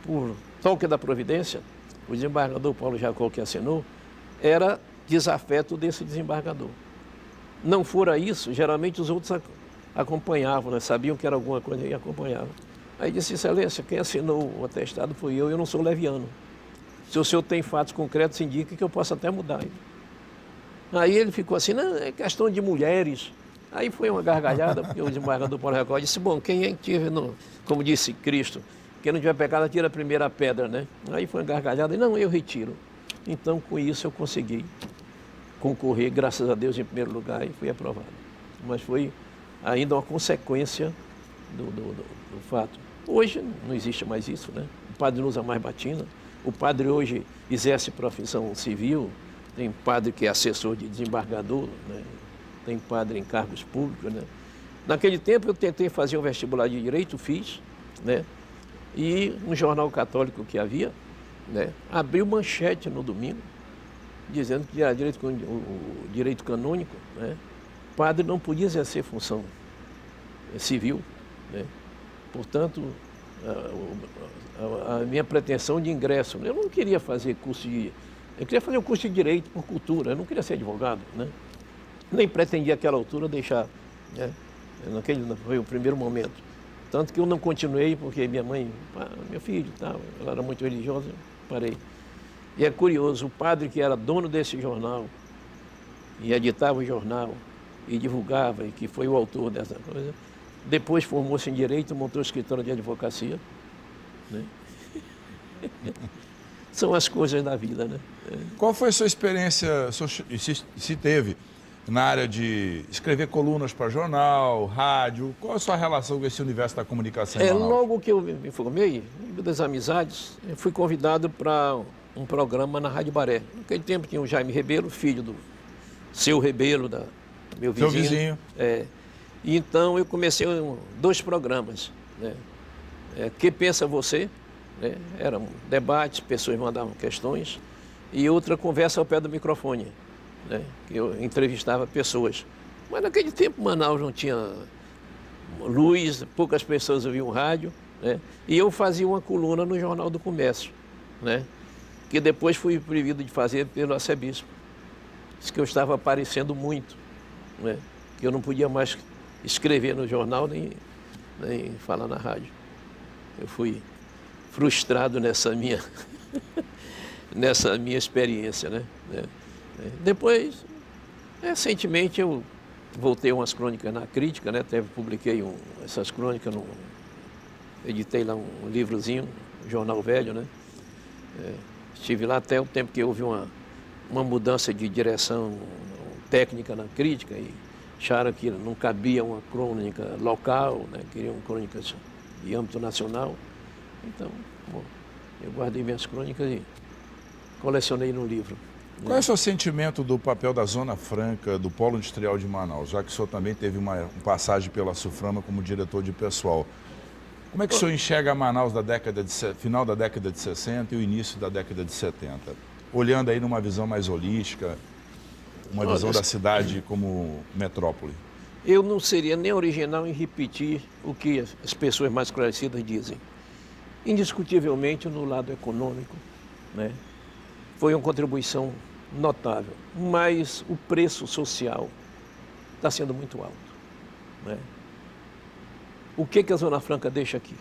Por toque da providência, o desembargador Paulo Jacó, que assinou, era desafeto desse desembargador. Não fora isso, geralmente os outros acompanhavam, né? Sabiam que era alguma coisa e acompanhavam. Aí disse, Excelência, quem assinou o atestado foi eu não sou leviano. Se o senhor tem fatos concretos, indica que eu posso até mudar. Aí ele ficou assim, não, é questão de mulheres. Aí foi uma gargalhada, porque o desembargador Paulo Jacó disse, bom, quem é que tiver, como disse Cristo, quem não tiver pecado, atira a primeira pedra, né? Aí foi uma gargalhada, e não, eu retiro. Então, com isso, eu consegui concorrer, graças a Deus, em primeiro lugar, e fui aprovado. Mas foi ainda uma consequência do fato. Hoje não existe mais isso, né? O padre não usa mais batina. O padre hoje exerce profissão civil, tem padre que é assessor de desembargador, né? Tem padre em cargos públicos, né? Naquele tempo eu tentei fazer um vestibular de direito, fiz, né? E um jornal católico que havia, né, abriu manchete no domingo, dizendo que era o direito canônico, né? O padre não podia exercer função civil, né? Portanto, a minha pretensão de ingresso, eu não queria fazer curso eu queria fazer um curso de direito por cultura, eu não queria ser advogado, né? Nem pretendia àquela altura deixar, né? Foi o primeiro momento. Tanto que eu não continuei, porque minha mãe, meu filho, ela era muito religiosa, eu parei. E é curioso, o padre que era dono desse jornal, e editava o jornal, e divulgava, e que foi o autor dessa coisa, depois formou-se em Direito, montou o escritório de advocacia, né? São as coisas da vida, né? Qual foi a sua experiência, se teve, na área de escrever colunas para jornal, rádio? Qual a sua relação com esse universo da comunicação em Manaus? Logo que eu me formei, das amizades, eu fui convidado para um programa na Rádio Baré. Naquele tempo tinha o Jaime Rebelo, filho do seu Rebelo, meu vizinho. Seu vizinho. E então eu comecei 2 programas, né? Que pensa você? Né? Eram debates, pessoas mandavam questões, e outra conversa ao pé do microfone, né? Que eu entrevistava pessoas. Mas naquele tempo Manaus não tinha luz, poucas pessoas ouviam rádio, né? E eu fazia uma coluna no Jornal do Comércio, né? Que depois fui proibido de fazer pelo arcebispo. Disse que eu estava aparecendo muito, né? Que eu não podia mais escrever no jornal nem falar na rádio. Eu fui frustrado nessa minha experiência, né? Depois, recentemente, eu voltei umas crônicas na crítica, né? Até publiquei essas crônicas, editei lá um livrozinho, um jornal velho, né? Estive lá até o tempo que houve uma mudança de direção técnica na crítica e acharam que não cabia uma crônica local, né? Queriam crônicas de âmbito nacional. Então, bom, eu guardei minhas crônicas e colecionei no livro. Qual é o seu sentimento do papel da Zona Franca, do Polo Industrial de Manaus, já que o senhor também teve uma passagem pela Suframa como diretor de pessoal? Como é que o senhor enxerga Manaus final da década de 60 e o início da década de 70? Olhando aí numa visão mais holística, uma visão da cidade como metrópole. Eu não seria nem original em repetir o que as pessoas mais esclarecidas dizem. Indiscutivelmente, no lado econômico, né, foi uma contribuição notável, mas o preço social está sendo muito alto, né? O que a Zona Franca deixa aqui?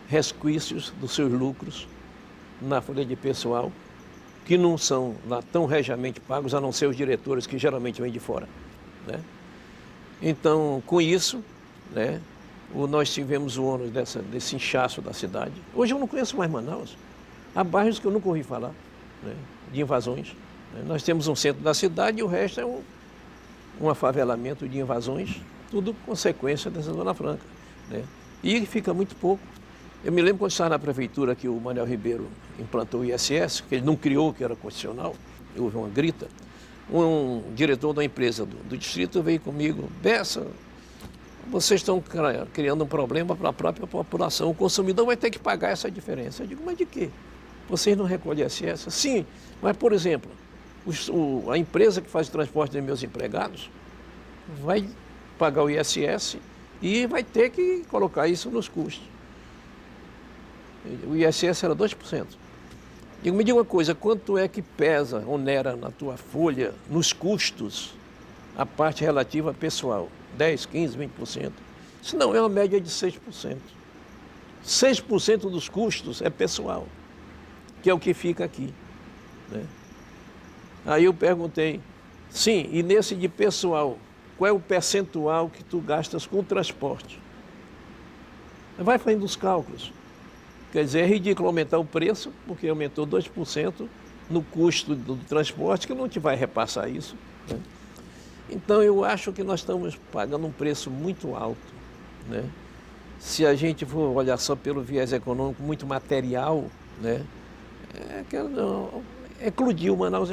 Resquícios dos seus lucros na folha de pessoal, que não são lá tão regiamente pagos, a não ser os diretores, que geralmente vêm de fora, né? Então, com isso, né, nós tivemos o ônus desse inchaço da cidade. Hoje eu não conheço mais Manaus. Há bairros que eu nunca ouvi falar, né, de invasões. Nós temos um centro da cidade e o resto é um afavelamento de invasões, tudo consequência dessa Zona Franca, né? E fica muito pouco. Eu me lembro quando estava na prefeitura que o Manuel Ribeiro implantou o ISS, que ele não criou, que era constitucional, houve uma grita. Um diretor da empresa do distrito veio comigo, Bessa, vocês estão criando um problema para a própria população, o consumidor vai ter que pagar essa diferença. Eu digo, mas de quê? Vocês não recolhem ISS? Sim, mas, por exemplo, a empresa que faz o transporte dos meus empregados vai pagar o ISS e vai ter que colocar isso nos custos. O ISS era 2%. E me diga uma coisa, quanto é que pesa, onera na tua folha, nos custos, a parte relativa pessoal? 10, 15, 20%? Isso não é uma média de 6%. 6% dos custos é pessoal, que é o que fica aqui, né? Aí eu perguntei, sim, e nesse de pessoal, qual é o percentual que tu gastas com o transporte? Vai fazendo os cálculos. Quer dizer, é ridículo aumentar o preço, porque aumentou 2% no custo do transporte, que não te vai repassar isso, né? Então, eu acho que nós estamos pagando um preço muito alto, né? Se a gente for olhar só pelo viés econômico, muito material, né? Eclodiu Manaus.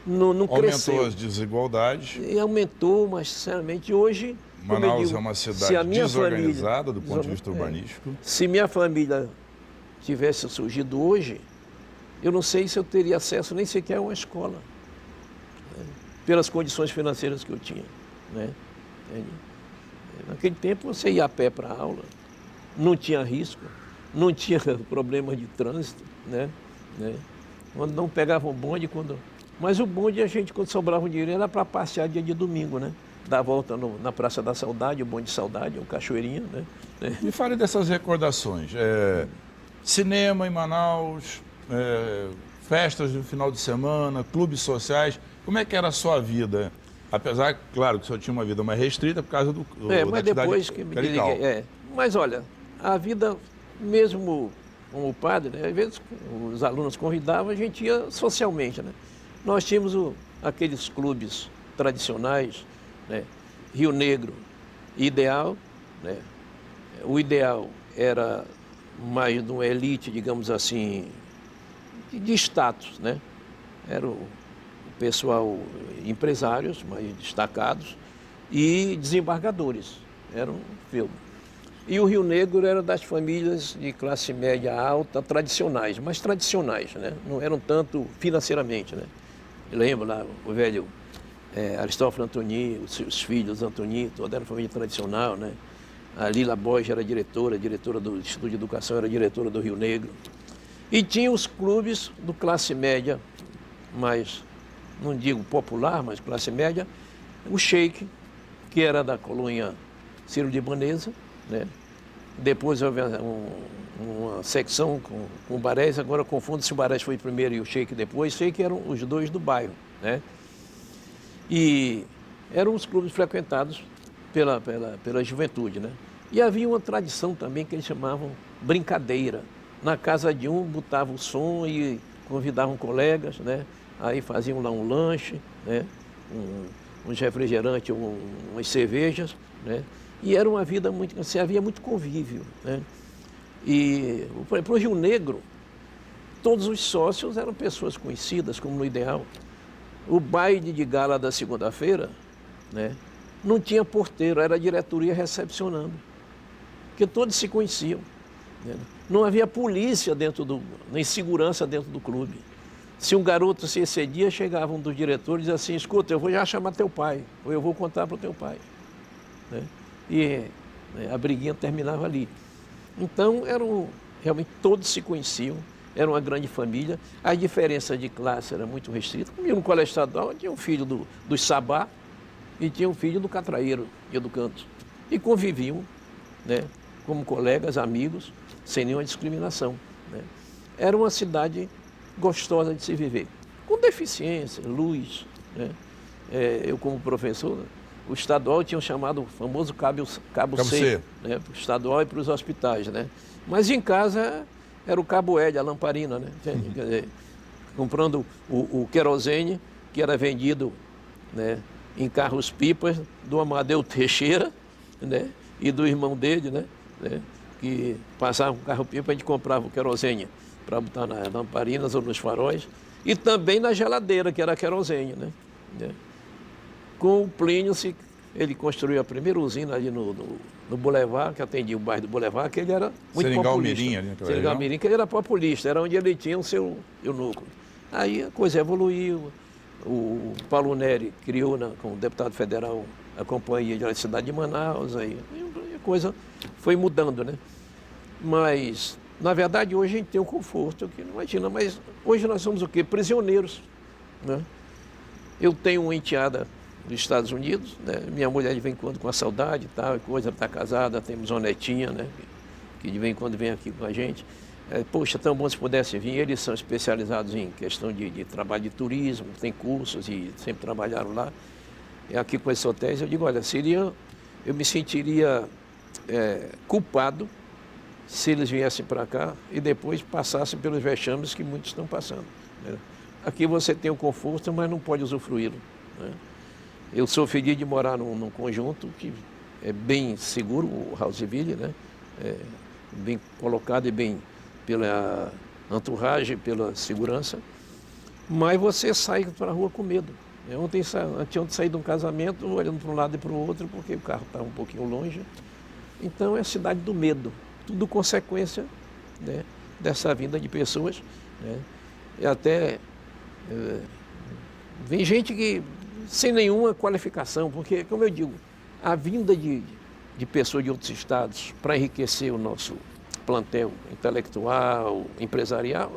Não cresceu. Aumentou as desigualdades. E aumentou, mas, sinceramente, hoje... Manaus é uma cidade desorganizada do ponto de vista urbanístico. Se minha família tivesse surgido hoje, eu não sei se eu teria acesso nem sequer a uma escola, né? Pelas condições financeiras que eu tinha, né? Naquele tempo você ia a pé para a aula, não tinha risco, não tinha problema de trânsito, né? Quando não pegava o bonde, mas o bonde a gente, quando sobrava um dinheiro, era para passear dia de domingo, né? Dar volta na Praça da Saudade, o Bonde de Saudade, o Cachoeirinha, né? Me fale dessas recordações. Cinema em Manaus, festas no final de semana, clubes sociais. Como é que era a sua vida? Apesar, claro, que o senhor tinha uma vida mais restrita por causa mas depois que me desliguei. Mas olha, a vida, mesmo como padre, né, às vezes os alunos convidavam, a gente ia socialmente, né? Nós tínhamos aqueles clubes tradicionais, né? Rio Negro, Ideal, né? O Ideal era mais de uma elite, digamos assim, de status, né? Era o pessoal, empresários mais destacados e desembargadores, era um filme. E o Rio Negro era das famílias de classe média alta, tradicionais, mas tradicionais, né? Não eram tanto financeiramente, né? Eu lembro lá, o velho Aristófilo Antoni, os filhos Antoni, toda era família tradicional, né? A Lila Borges era diretora do Instituto de Educação, era diretora do Rio Negro. E tinha os clubes do classe média, mais, não digo popular, mas classe média, o Sheik, que era da colônia Sírio-Libanesa, né? Depois houve uma secção com o Barés, agora confundo se o Barés foi primeiro e o Sheik depois. Sheik eram os dois do bairro, né? E eram os clubes frequentados pela juventude, né? E havia uma tradição também que eles chamavam brincadeira. Na casa de um, botavam o som e convidavam colegas, né? Aí faziam lá um lanche, né? Uns refrigerantes, umas cervejas, né? E era uma vida muito, assim, havia muito convívio, né? E para o Rio Negro, todos os sócios eram pessoas conhecidas, como no Ideal. O baile de gala da segunda-feira, né? Não tinha porteiro, era a diretoria recepcionando, porque todos se conheciam, né? Não havia polícia nem segurança dentro do clube. Se um garoto se excedia, chegava um dos diretores e dizia assim: escuta, eu vou já chamar teu pai, ou eu vou contar para o teu pai, né? E a briguinha terminava ali. Então, realmente todos se conheciam, era uma grande família. A diferença de classe era muito restrita. Comigo no colégio estadual tinha um filho dos Sabá e tinha um filho do Catraeiro e do Canto. E conviviam, né, como colegas, amigos, sem nenhuma discriminação, né? Era uma cidade gostosa de se viver, com deficiência, luz, né? Eu, como professor, o estadual tinha chamado o famoso cabo C, né, para o estadual e para os hospitais, né? Mas em casa era o cabo L, a lamparina, né? Quer dizer, comprando o querosene, que era vendido, né, em carros-pipas do Amadeu Teixeira, né, e do irmão dele, né, que passava com carro-pipa, a gente comprava o querosene para botar nas lamparinas ou nos faróis, e também na geladeira, que era querosene, né? Com o Plínio, ele construiu a primeira usina ali no Boulevard, que atendia o bairro do Boulevard, que ele era muito Seringal populista. Mirim, ali Seringal Mirim, que ele era populista, era onde ele tinha o seu núcleo. Aí a coisa evoluiu, o Paulo Neri criou, como deputado federal, a Companhia de Eletricidade de Manaus, aí a coisa foi mudando, né? Mas Na verdade, hoje a gente tem um conforto que não imagina, mas hoje nós somos o quê? Prisioneiros, né? Eu tenho uma enteada dos Estados Unidos, né? Minha mulher de vez em quando com a saudade e tal, e coisa, está casada, temos uma netinha, né? Que de vez em quando vem aqui com a gente. Poxa, tão bom se pudesse vir. Eles são especializados em questão de trabalho de turismo, tem cursos e sempre trabalharam lá. E aqui com esses hotéis, eu digo, olha, eu me sentiria culpado se eles viessem para cá e depois passassem pelos vexames que muitos estão passando, né? Aqui você tem o conforto, mas não pode usufruí-lo, né? Eu sou feliz de morar num conjunto que é bem seguro, o Houseville, né? Bem colocado e bem pela entourage, pela segurança, mas você sai para a rua com medo. Ontem saí de um casamento olhando para um lado e para o outro porque o carro estava um pouquinho longe. Então é a cidade do medo, tudo consequência, né, dessa vinda de pessoas, né? E até vem gente que sem nenhuma qualificação, porque, como eu digo, a vinda de pessoas de outros estados para enriquecer o nosso plantel intelectual, empresarial,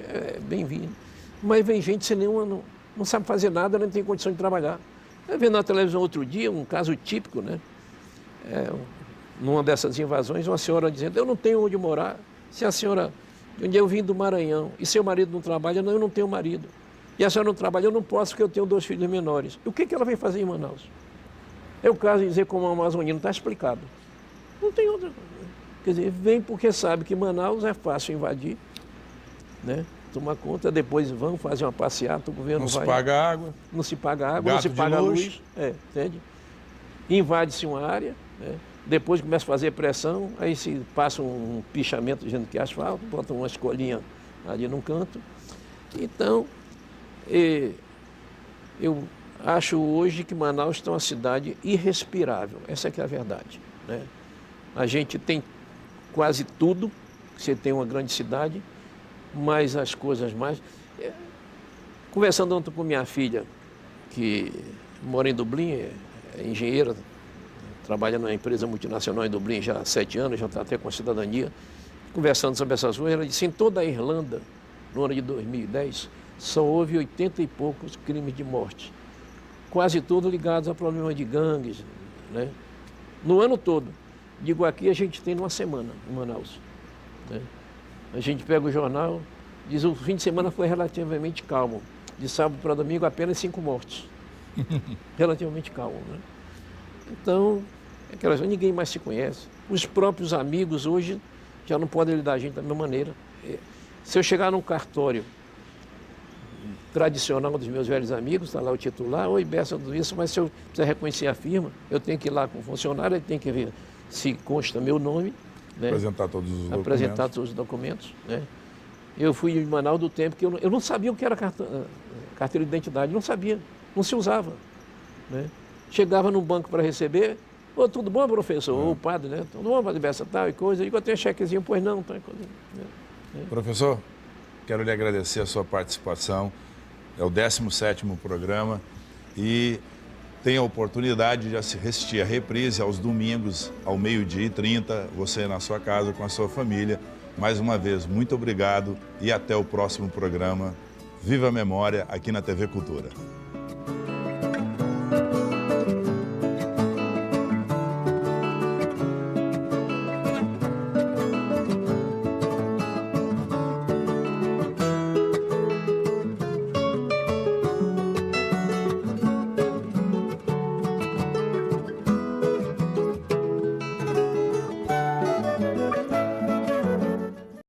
é bem-vindo. Mas vem gente sem nenhuma, não sabe fazer nada, não tem condição de trabalhar. Eu vi na televisão outro dia um caso típico, né? Numa dessas invasões, uma senhora dizendo, eu não tenho onde morar. Se a senhora, de onde eu vim do Maranhão, e seu marido não trabalha, não, eu não tenho marido. E a senhora não trabalha, eu não posso porque eu tenho 2 filhos menores. E o que ela vem fazer em Manaus? É o caso de dizer como a amazonina, está explicado. Não tem outra coisa. Quer dizer, vem porque sabe que Manaus é fácil invadir, né? Tomar conta, depois vão fazer uma passeata, o governo não vai... Não se paga água. Não se paga água, não se paga luz. Entende? Invade-se uma área, né? Depois começa a fazer pressão, aí se passa um pichamento dizendo que é asfalto, bota uma escolinha ali num canto. Então, eu acho hoje que Manaus está uma cidade irrespirável. Essa que é a verdade, né? A gente tem quase tudo, você tem uma grande cidade, mas as coisas mais... Conversando ontem com minha filha, que mora em Dublin, é engenheira, trabalha numa empresa multinacional em Dublin já há 7 anos, já está até com cidadania. Conversando sobre essas coisas, ela disse, em toda a Irlanda, no ano de 2010, só houve 80 e poucos crimes de morte. Quase todos ligados a problemas de gangues, né? No ano todo. Digo, aqui a gente tem numa semana, em Manaus, né? A gente pega o jornal, diz o fim de semana foi relativamente calmo. De sábado para domingo, apenas 5 mortes. Relativamente calmo, né? Então, ninguém mais se conhece. Os próprios amigos hoje já não podem lidar a gente da mesma maneira. Se eu chegar num cartório tradicional dos meus velhos amigos, está lá o titular, oi, Bessa, tudo isso, mas se eu precisar reconhecer a firma, eu tenho que ir lá com o funcionário, ele tem que ver se consta meu nome, né? Apresentar todos os documentos. Apresentar todos os documentos, né? Eu fui em Manaus do tempo que eu não sabia o que era carteira de identidade, não sabia, não se usava, né? Chegava num banco para receber, ô, tudo bom, professor? Ou o padre, né? Tudo bom, padre Bessa, tal e coisa. Eu tenho chequezinho, pois não, tal e coisa. Professor, quero lhe agradecer a sua participação. É o 17º programa e tem a oportunidade de assistir a reprise aos domingos, ao 12h30, você na sua casa com a sua família. Mais uma vez, muito obrigado e até o próximo programa. Viva a Memória aqui na TV Cultura.